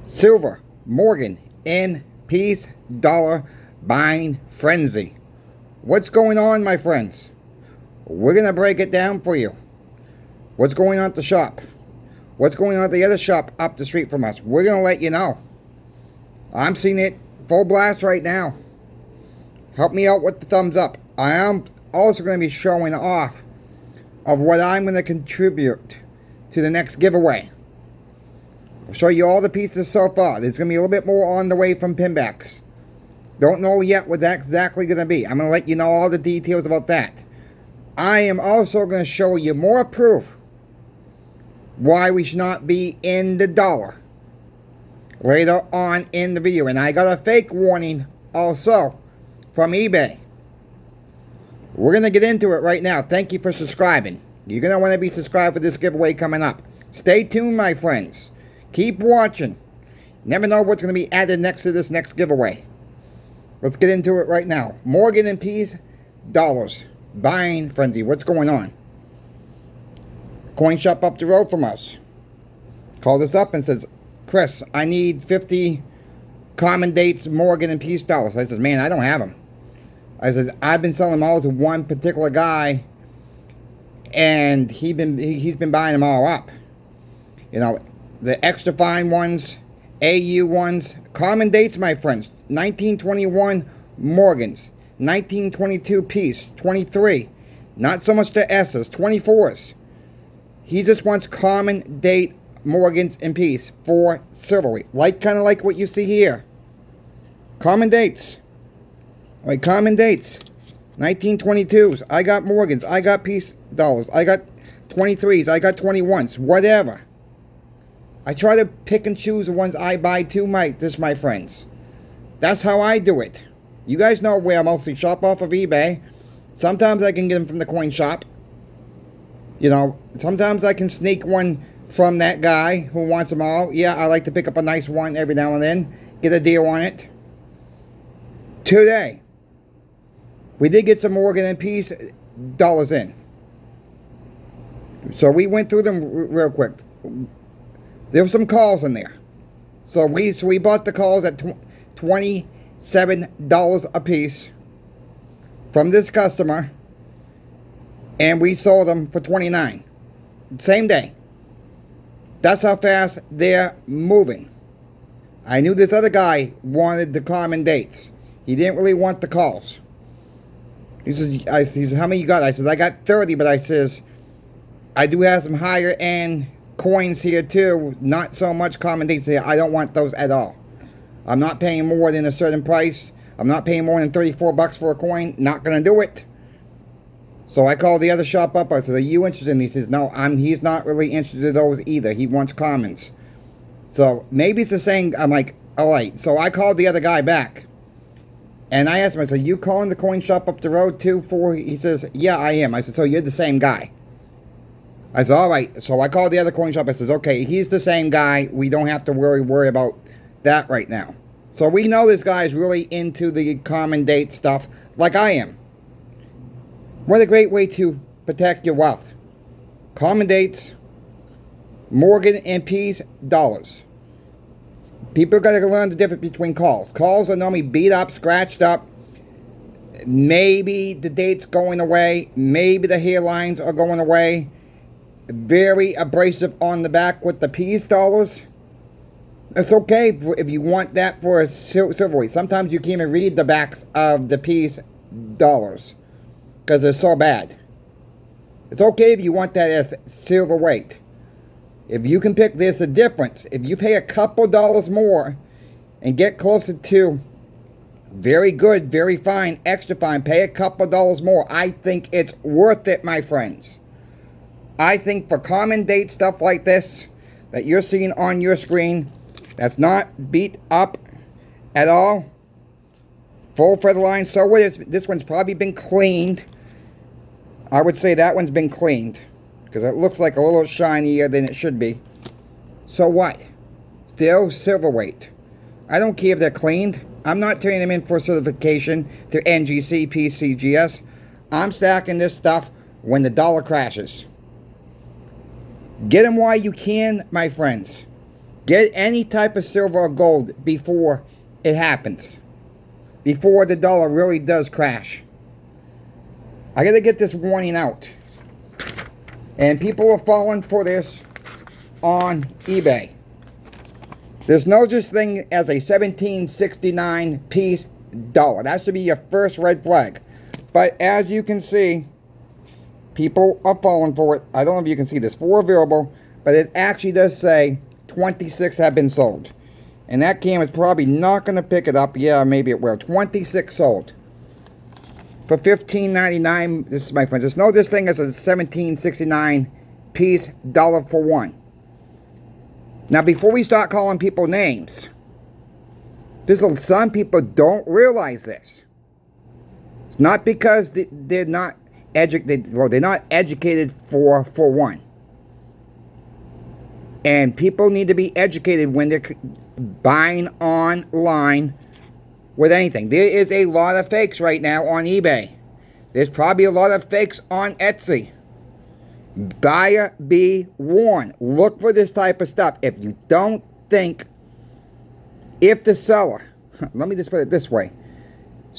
Silver, Morgan, in peace, dollar buying frenzy. What's going on, my friends? We're going to break it down for you. What's going on at the shop? What's going on at the other shop up the street from us? We're going to let you know. I'm seeing it full blast right now. Help me out with the thumbs up. I am also going to be showing off of what I'm going to contribute to the next giveaway. I'll show you all the pieces so far. There's going to be a little bit more on the way from Pinbacks. Don't know yet what that's exactly going to be. I'm going to let you know all the details about that. I am also going to show you more proof why we should not be in the dollar later on in the video. And I got a fake warning also from eBay. We're going to get into it right now. Thank you for subscribing. You're going to want to be subscribed for this giveaway coming up. Stay tuned, my friends. Keep watching. Never know what's going to be added next to this next giveaway. Let's get into it right now. Morgan and Peace dollars. Buying frenzy. What's going on? Coin shop up the road from us called us up and says, Chris, I need 50 common dates Morgan and Peace dollars. I says, man, I don't have them. I said, I've been selling them all to one particular guy, and he's been buying them all up. You know, the extra fine ones, AU ones, common dates, my friends. 1921 Morgans, 1922 Peace, 23. Not so much the S's, 24s. He just wants common date Morgans and Peace for silverweight. Kind of like what you see here. Common dates. All right, common dates. 1922s. I got Morgans. I got Peace dollars. I got 23s. I got 21s. Whatever. I try to pick and choose the ones I buy too, my friends. That's how I do it. You guys know where I mostly shop off of eBay. Sometimes I can get them from the coin shop. You know, sometimes I can sneak one from that guy who wants them all. Yeah, I like to pick up a nice one every now and then. Get a deal on it. Today, we did get some Morgan and Peace dollars in. So we went through them real quick. There were some calls in there. So we bought the calls at $27 a piece from this customer, and we sold them for $29. Same day. That's how fast they're moving. I knew this other guy wanted the common dates. He didn't really want the calls. He says, how many you got? I said, I got 30, but I says, I do have some higher end coins here too. Not so much common dates here. I don't want those at all. I'm not paying more than a certain price. I'm not paying more than 34 bucks for a coin. Not going to do it. So I called the other shop up. I said, are you interested? And he says, no, he's not really interested in those either. He wants commons. So maybe it's the same. I'm like, all right. So I called the other guy back. And I asked him, I said, you calling the coin shop up the road too? He says, yeah, I am. I said, so you're the same guy. I said, all right. So I called the other coin shop. I said, okay, he's the same guy. We don't have to worry about that right now. So we know this guy is really into the common date stuff like I am. What a great way to protect your wealth. Common dates, Morgan and Peace dollars. People got to learn the difference between calls. Calls are normally beat up, scratched up. Maybe the date's going away. Maybe the hairlines are going away. Very abrasive on the back with the Peace dollars. It's okay if you want that for a silverweight. Sometimes you can't even read the backs of the Peace dollars because they're so bad. It's okay if you want that as silverweight. If you can pick, there's a difference. If you pay a couple dollars more and get closer to very good, very fine, extra fine, pay a couple dollars more, I think it's worth it, my friends. I think for common date stuff like this that you're seeing on your screen, that's not beat up at all. Full feather line. So what is this one's probably been cleaned. I would say that one's been cleaned because it looks like a little shinier than it should be. So what? Still silverweight. I don't care if they're cleaned. I'm not turning them in for certification to NGC, PCGS. I'm stacking this stuff when the dollar crashes. Get them while you can, my friends. Get any type of silver or gold before it happens. Before the dollar really does crash. I gotta get this warning out. And people are falling for this on eBay. There's no such thing as a 1769 piece dollar. That should be your first red flag. But as you can see, people are falling for it. I don't know if you can see this. 4 available, but it actually does say 26 have been sold. And that camera's probably not going to pick it up. Yeah, maybe it will. 26 sold. For $15.99, this is my friends. There's no this thing as a 1769 piece dollar for one. Now, before we start calling people names, some people don't realize this. It's not because they're not educated. Well, they're not educated for one. And people need to be educated when they're buying online with anything. There is a lot of fakes right now on eBay. There's probably a lot of fakes on Etsy. Buyer be warned. Look for this type of stuff. If you don't think, if the seller, let me just put it this way,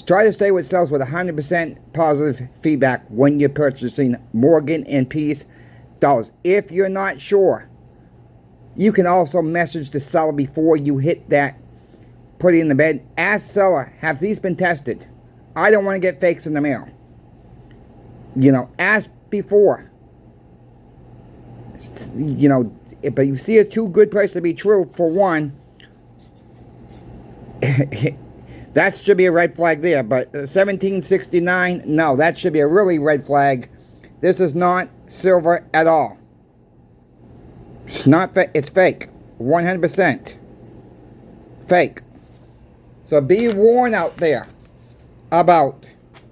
try to stay with sellers with 100% positive feedback when you're purchasing Morgan and Peace dollars. If you're not sure, you can also message the seller before you hit that, put it in the bed. Ask seller, have these been tested? I don't want to get fakes in the mail. You know, ask before. You know, but you see a too good price to be true for one, that should be a red flag there. But 1769, no, that should be a really red flag. This is not silver at all. It's not fake. It's fake. 100% fake. So be warned out there about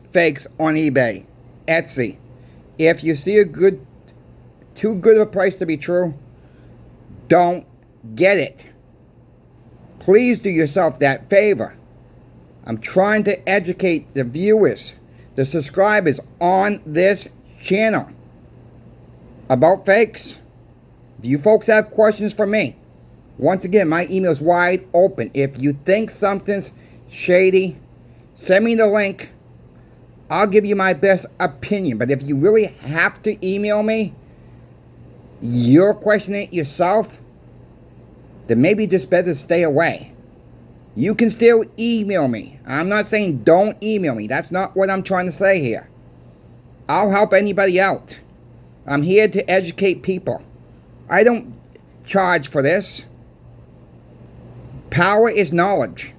fakes on eBay, Etsy. If you see too good of a price to be true, don't get it. Please do yourself that favor. I'm trying to educate the viewers, the subscribers on this channel about fakes. If you folks have questions for me, once again, my email is wide open. If you think something's shady, send me the link. I'll give you my best opinion. But if you really have to email me, you're questioning it yourself, then maybe just better stay away. You can still email me. I'm not saying don't email me. That's not what I'm trying to say here. I'll help anybody out. I'm here to educate people. I don't charge for this. Power is knowledge.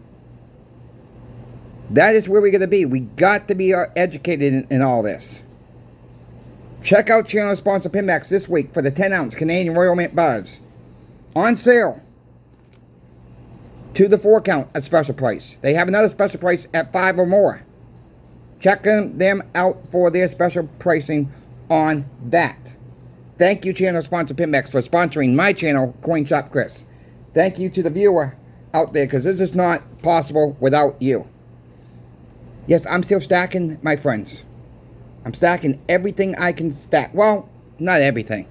That is where we're going to be. We got to be educated in all this. Check out channel sponsor Pinbacks this week for the 10-ounce Canadian Royal Mint bars. On sale. To the 4 count at special price. They have another special price at 5 or more. Check them out for their special pricing on that. Thank you, channel sponsor Pinbacks, for sponsoring my channel, Coin Shop Chris. Thank you to the viewer out there, because this is not possible without you. Yes, I'm still stacking, my friends. I'm stacking everything I can stack. Well, not everything.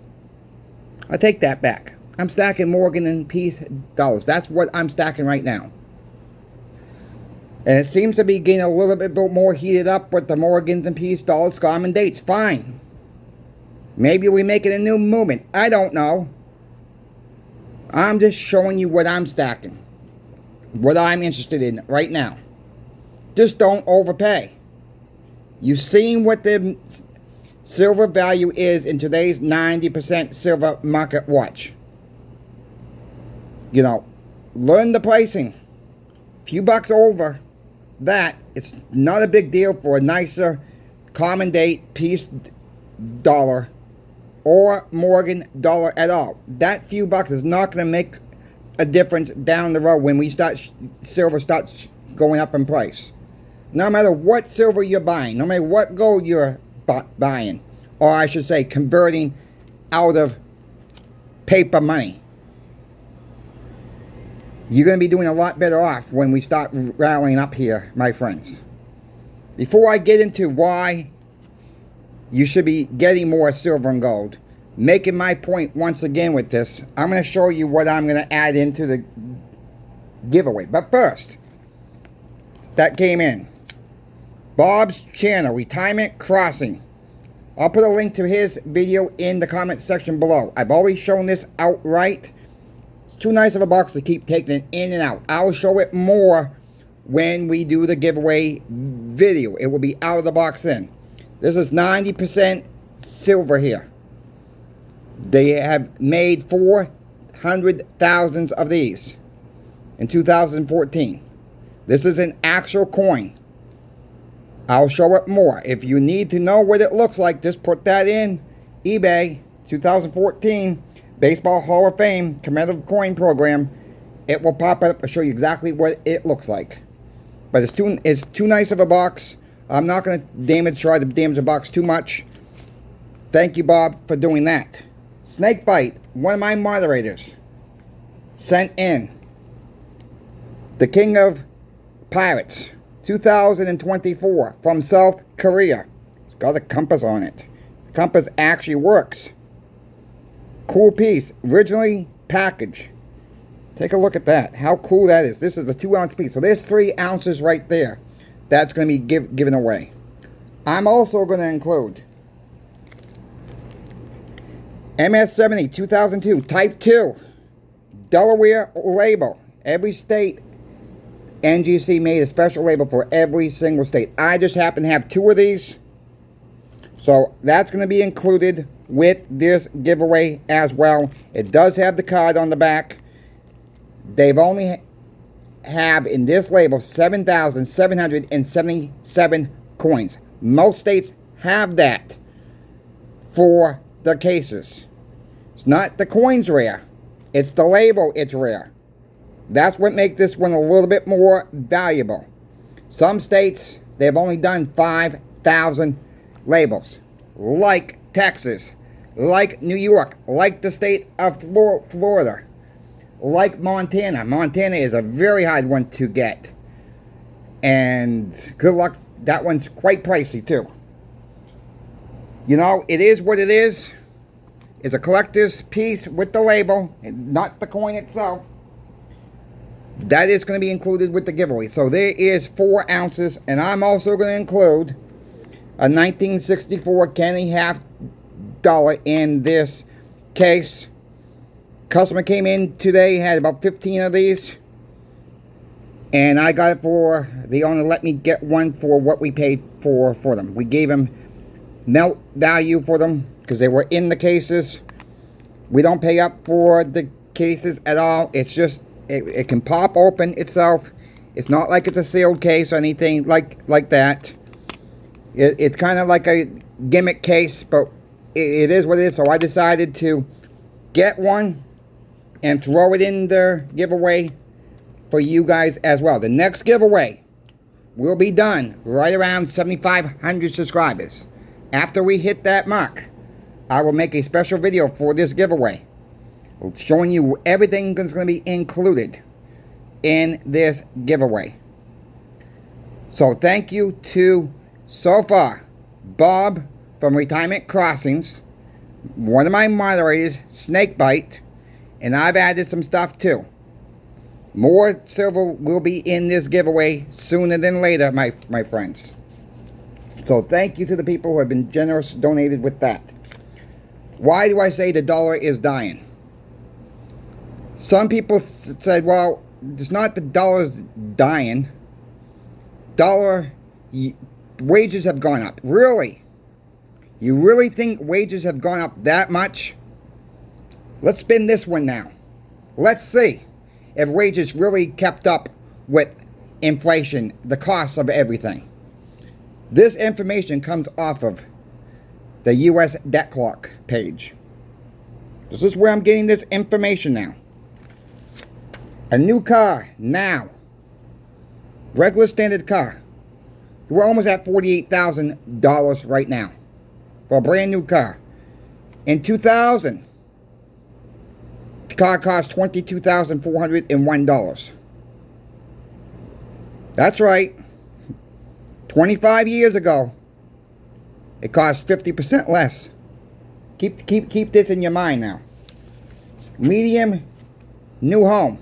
I take that back. I'm stacking Morgan and Peace dollars. That's what I'm stacking right now. And it seems to be getting a little bit more heated up with the Morgans and Peace dollars, common dates. Fine. Maybe we make it a new movement. I don't know. I'm just showing you what I'm stacking. What I'm interested in right now. Just don't overpay. You've seen what the silver value is in today's 90% silver market watch. You know, learn the pricing. A few bucks over that, it's not a big deal for a nicer common date Peace dollar or Morgan dollar at all. That few bucks is not going to make a difference down the road when silver starts going up in price. No matter what silver you're buying, no matter what gold you're buying, or I should say converting out of paper money, you're going to be doing a lot better off when we start rallying up here, my friends. Before I get into why you should be getting more silver and gold, making my point once again with this, I'm going to show you what I'm going to add into the giveaway. But first, that came in. Bob's channel, Retirement Crossing. I'll put a link to his video in the comment section below. I've always shown this outright. It's too nice of a box to keep taking it in and out. I'll show it more when we do the giveaway video. It will be out of the box then. This is 90% silver here. They have made 400,000 of these in 2014. This is an actual coin. I'll show it more. If you need to know what it looks like, just put that in eBay 2014 Baseball Hall of Fame commemorative coin program. It will pop up and show you exactly what it looks like. But it's too nice of a box. I'm not going to try to damage the box too much. Thank you, Bob, for doing that. Snakebite, one of my moderators, sent in the King of Pirates 2024 from South Korea. It's got a compass on it. The compass actually works. Cool piece, originally packaged. Take a look at that. How cool that is. This is a 2-ounce piece. So there's 3 ounces right there. That's going to be given away. I'm also going to include MS-70 2002 Type 2 Delaware label. Every state NGC made a special label for every single state. I just happen to have 2 of these. So that's going to be included with this giveaway as well. It does have the card on the back. They've only have in this label 7,777 coins. Most states have that for the cases. It's not the coins rare. It's the label it's rare. That's what makes this one a little bit more valuable. Some states, they've only done 5,000 labels. Like Texas, like New York, like the state of Florida, like Montana. Montana is a very hard one to get. And good luck. That one's quite pricey too. You know, it is what it is. It's a collector's piece with the label, and not the coin itself. That is going to be included with the giveaway. So there is 4 ounces. And I'm also going to include a 1964 Kennedy half dollar in this case. Customer came in today, had about 15 of these, and I got it for, the owner let me get one for what we paid for them. We gave him melt value for them because they were in the cases. We don't pay up for the cases at all. It's just it can pop open itself. It's not like it's a sealed case or anything like that. It's kind of like a gimmick case, but it is what it is. So I decided to get one and throw it in the giveaway for you guys as well. The next giveaway will be done right around 7,500 subscribers. After we hit that mark, I will make a special video for this giveaway, showing you everything that's going to be included in this giveaway. So thank you to, so far, Bob from Retirement Crossings, one of my moderators, Snakebite, and I've added some stuff too. More silver will be in this giveaway sooner than later, my friends. So thank you to the people who have been generous, donated with that. Why do I say the dollar is dying? Some people said, well, it's not the dollar's dying. Wages have gone up. Really? You really think wages have gone up that much? Let's spin this one now. Let's see if wages really kept up with inflation, the cost of everything. This information comes off of the U.S. Debt Clock page. This is where I'm getting this information now. A new car now, regular standard car, we're almost at $48,000 right now for a brand new car. In 2000, the car cost $22,401. That's right. 25 years ago, it cost 50% less. Keep this in your mind now. Medium new home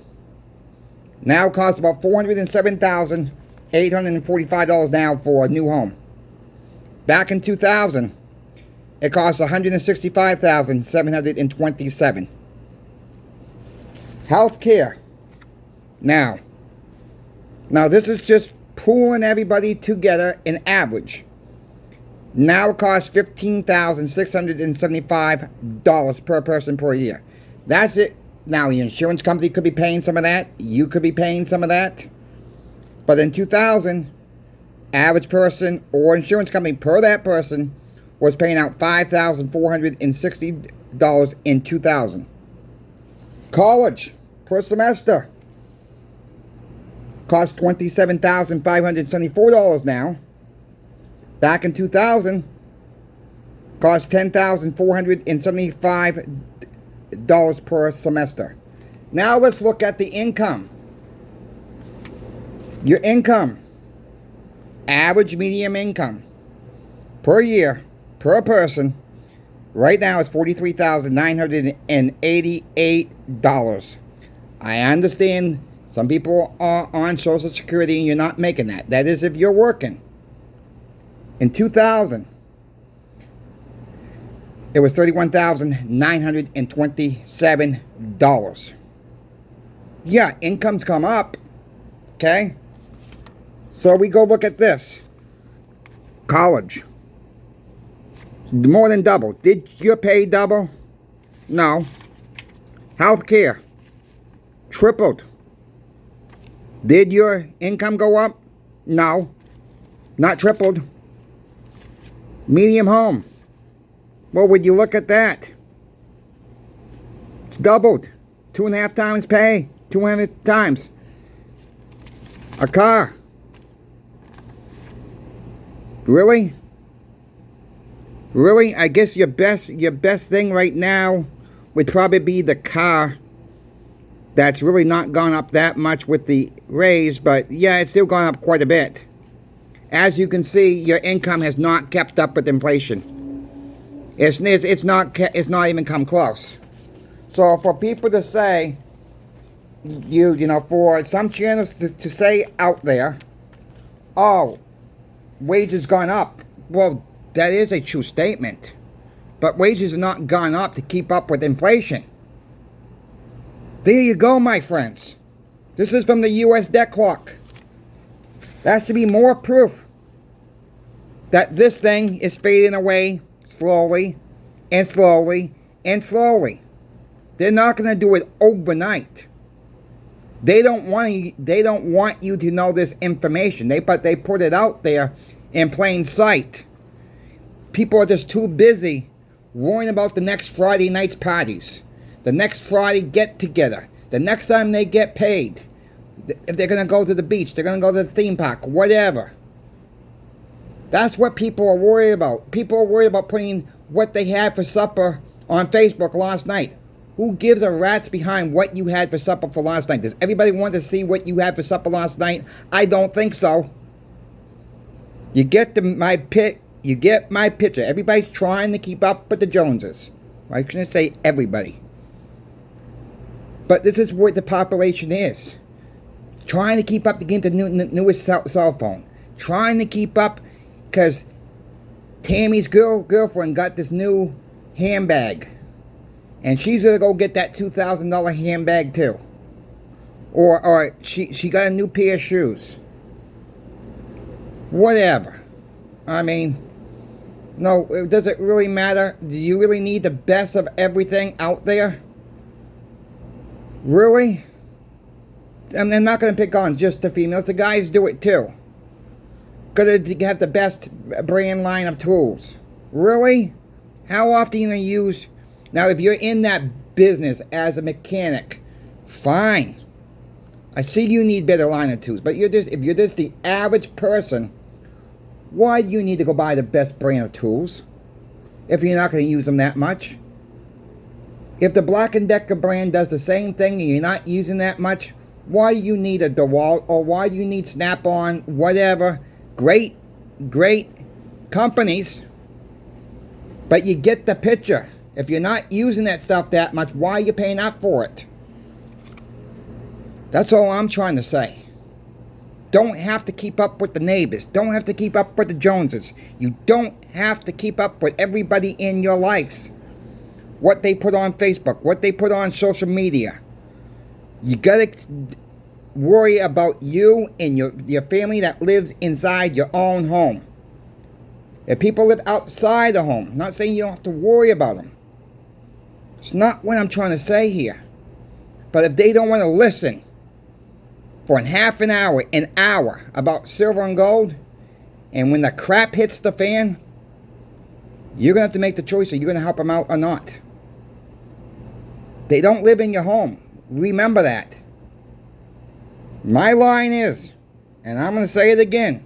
now costs about $407,845 now for a new home. Back in 2000, it cost $165,727. Health care. Now this is just pulling everybody together in average. Now it costs $15,675 per person per year. That's it. Now the insurance company could be paying some of that. You could be paying some of that. But in 2000, average person or insurance company per that person was paying out $5,460 in 2000. College per semester costs $27,574 now. Back in 2000, cost $10,475 per semester. Now let's look at the income. Your income, average medium income per year, per person, right now is $43,988. I understand some people are on Social Security and you're not making that. That is if you're working. In 2000, it was $31,927. Yeah, incomes come up. Okay? So we go look at this. College. More than double. Did your pay double? No. Healthcare. Tripled. Did your income go up? No. Not tripled. Medium home. Well, would you look at that? It's doubled. 2.5 times pay. 200 times. A car. Really? Really? I guess your best thing right now would probably be the car. That's really not gone up that much with the raise, but yeah, it's still gone up quite a bit. As you can see, your income has not kept up with inflation. It's not even come close. So for people to say, you know, for some channels to say out there, oh, wages gone up. Well, that is a true statement. But wages have not gone up to keep up with inflation. There you go, my friends. This is from the U.S. debt clock. That should be more proof that this thing is fading away slowly and slowly and slowly. They're not going to do it overnight. They don't want you to know this information. But they put it out there in plain sight. People are just too busy worrying about the next Friday night's parties, the next Friday get together, the next time they get paid. If they're going to go to the beach, they're going to go to the theme park, whatever. That's what people are worried about. People are worried about putting what they had for supper on Facebook last night. Who gives a rat's behind what you had for supper for last night? Does everybody want to see what you had for supper last night? I don't think so. You get my picture. Everybody's trying to keep up with the Joneses. I shouldn't say everybody. But this is what the population is. Trying to keep up to get the newest cell phone. Trying to keep up because Tammy's girlfriend got this new handbag. And she's going to go get that $2,000 handbag too. Or she got a new pair of shoes. Whatever. I mean, no, does it really matter? Do you really need the best of everything out there? Really? And they're not going to pick on just the females. The guys do it too. Got to have the best brand line of tools. Really? How often are you going to use... Now, if you're in that business as a mechanic, fine. I see you need better line of tools. But if you're just the average person, why do you need to go buy the best brand of tools if you're not going to use them that much? If the Black & Decker brand does the same thing and you're not using that much, why do you need a DeWalt or why do you need Snap-on, whatever? Great companies. But you get the picture. If you're not using that stuff that much, why are you paying up for it? That's all I'm trying to say. Don't have to keep up with the neighbors. Don't have to keep up with the Joneses. You don't have to keep up with everybody in your lives. What they put on Facebook, what they put on social media. You gotta worry about you and your family that lives inside your own home. If people live outside the home, I'm not saying you don't have to worry about them. It's not what I'm trying to say here. But if they don't want to listen for half an hour about silver and gold, and when the crap hits the fan, you're going to have to make the choice if you're going to help them out or not. They don't live in your home. Remember that. My line is, and I'm going to say it again,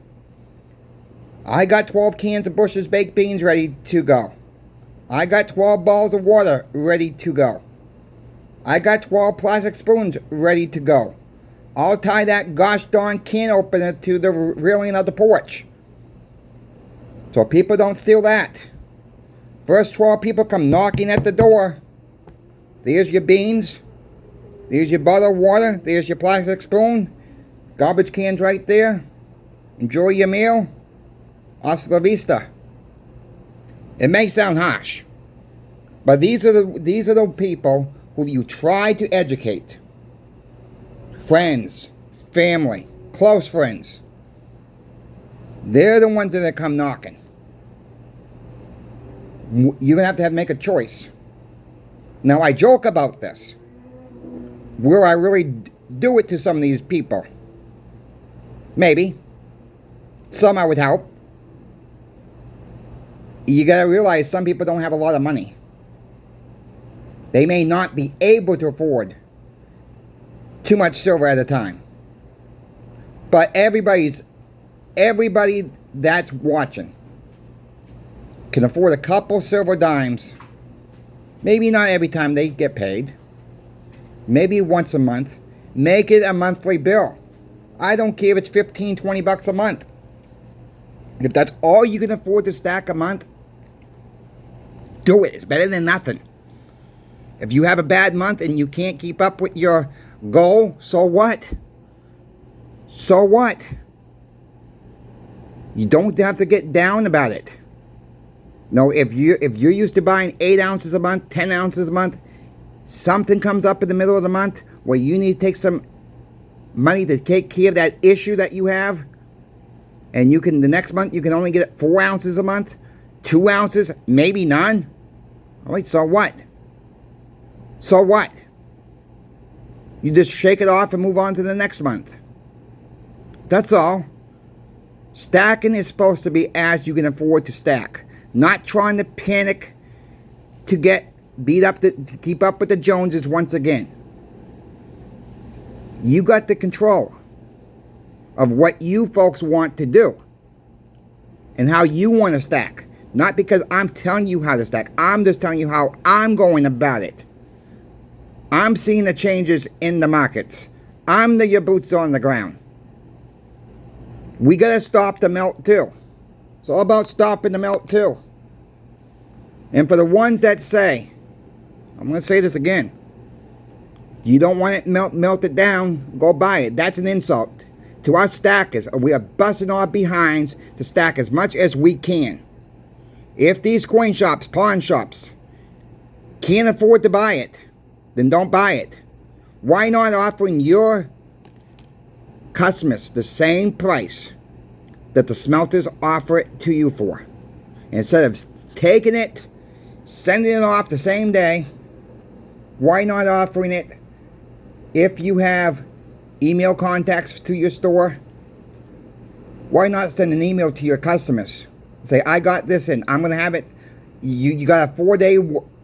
I got 12 cans of Bush's baked beans ready to go. I got 12 bottles of water ready to go. I got 12 plastic spoons ready to go. I'll tie that gosh darn can opener to the railing of the porch, so people don't steal that. First 12 people come knocking at the door. There's your beans. There's your bottle of water. There's your plastic spoon. Garbage can's right there. Enjoy your meal. Hasta la vista. It may sound harsh, but these are the people who you try to educate. Friends, family, close friends. They're the ones that come knocking. You're going to have to make a choice. Now, I joke about this. Will I really do it to some of these people? Maybe. Some I would help. You got to realize some people don't have a lot of money. They may not be able to afford too much silver at a time. But everybody that's watching can afford a couple silver dimes. Maybe not every time they get paid. Maybe once a month. Make it a monthly bill. I don't care if it's $15, $20 a month. If that's all you can afford to stack a month, do it. It's better than nothing. If you have a bad month and you can't keep up with your goal, so what? So what? You don't have to get down about it. No, if you're used to buying 8 ounces a month, 10 ounces a month, something comes up in the middle of the month where you need to take some money to take care of that issue that you have, and the next month you can only get 4 ounces a month, 2 ounces, maybe none. All right, so what? So what? You just shake it off and move on to the next month. That's all. Stacking is supposed to be as you can afford to stack. Not trying to panic to get beat up to keep up with the Joneses once again. You got the control of what you folks want to do and how you want to stack. Not because I'm telling you how to stack. I'm just telling you how I'm going about it. I'm seeing the changes in the markets. I'm your boots on the ground. We got to stop the melt too. It's all about stopping the melt too. And for the ones that say, I'm going to say this again, you don't want it melted down, go buy it. That's an insult to us stackers. We are busting our behinds to stack as much as we can. If these coin shops, pawn shops, can't afford to buy it, then don't buy it. Why not offering your customers the same price that the smelters offer it to you for? Instead of taking it, sending it off the same day, why not offering it if you have email contacts to your store? Why not send an email to your customers? Say, I got this in. I'm going to have it. You got a 4-day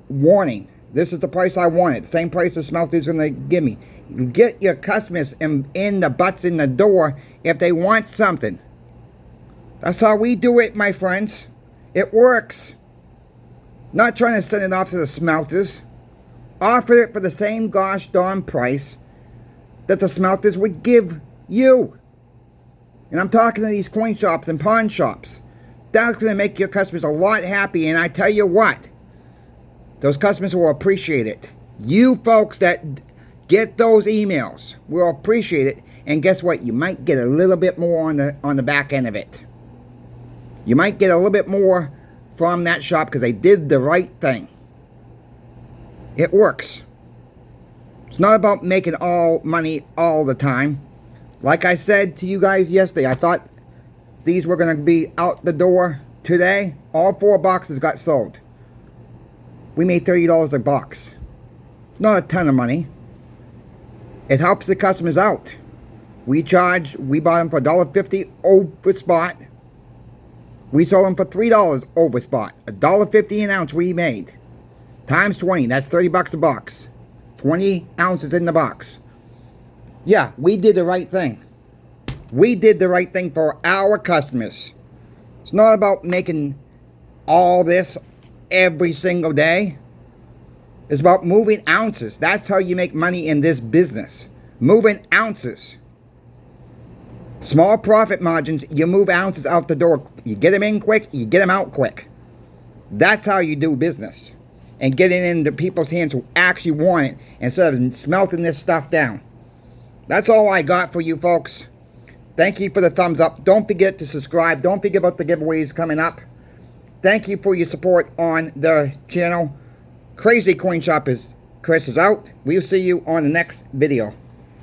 warning. This is the price I want it. Same price the smelter's going to give me. You get your customers in the butts in the door if they want something. That's how we do it, my friends. It works. Not trying to send it off to the smelters. Offer it for the same gosh darn price that the smelters would give you. And I'm talking to these coin shops and pawn shops. That's going to make your customers a lot happy. And I tell you what, Those customers will appreciate it. You folks that get those emails will appreciate it. And guess what? You might get a little bit more on the back end of it. You might get a little bit more from that shop because they did the right thing. It works. It's not about making all money all the time. Like I said to you guys yesterday, I thought these were going to be out the door today. All 4 boxes got sold. We made $30 a box. Not a ton of money. It helps the customers out. We bought them for $1.50 over spot. We sold them for $3 over spot. $1.50 an ounce we made. Times 20, that's $30 a box. 20 ounces in the box. Yeah, we did the right thing. We did the right thing for our customers. It's not about making all this every single day. It's about moving ounces. That's how you make money in this business. Moving ounces. Small profit margins, you move ounces out the door. You get them in quick, you get them out quick. That's how you do business. And get it into people's hands who actually want it instead of smelting this stuff down. That's all I got for you folks. Thank you for the thumbs up. Don't forget to subscribe. Don't forget about the giveaways coming up. Thank you for your support on the channel. Crazy Coin Shop Chris is out. We'll see you on the next video.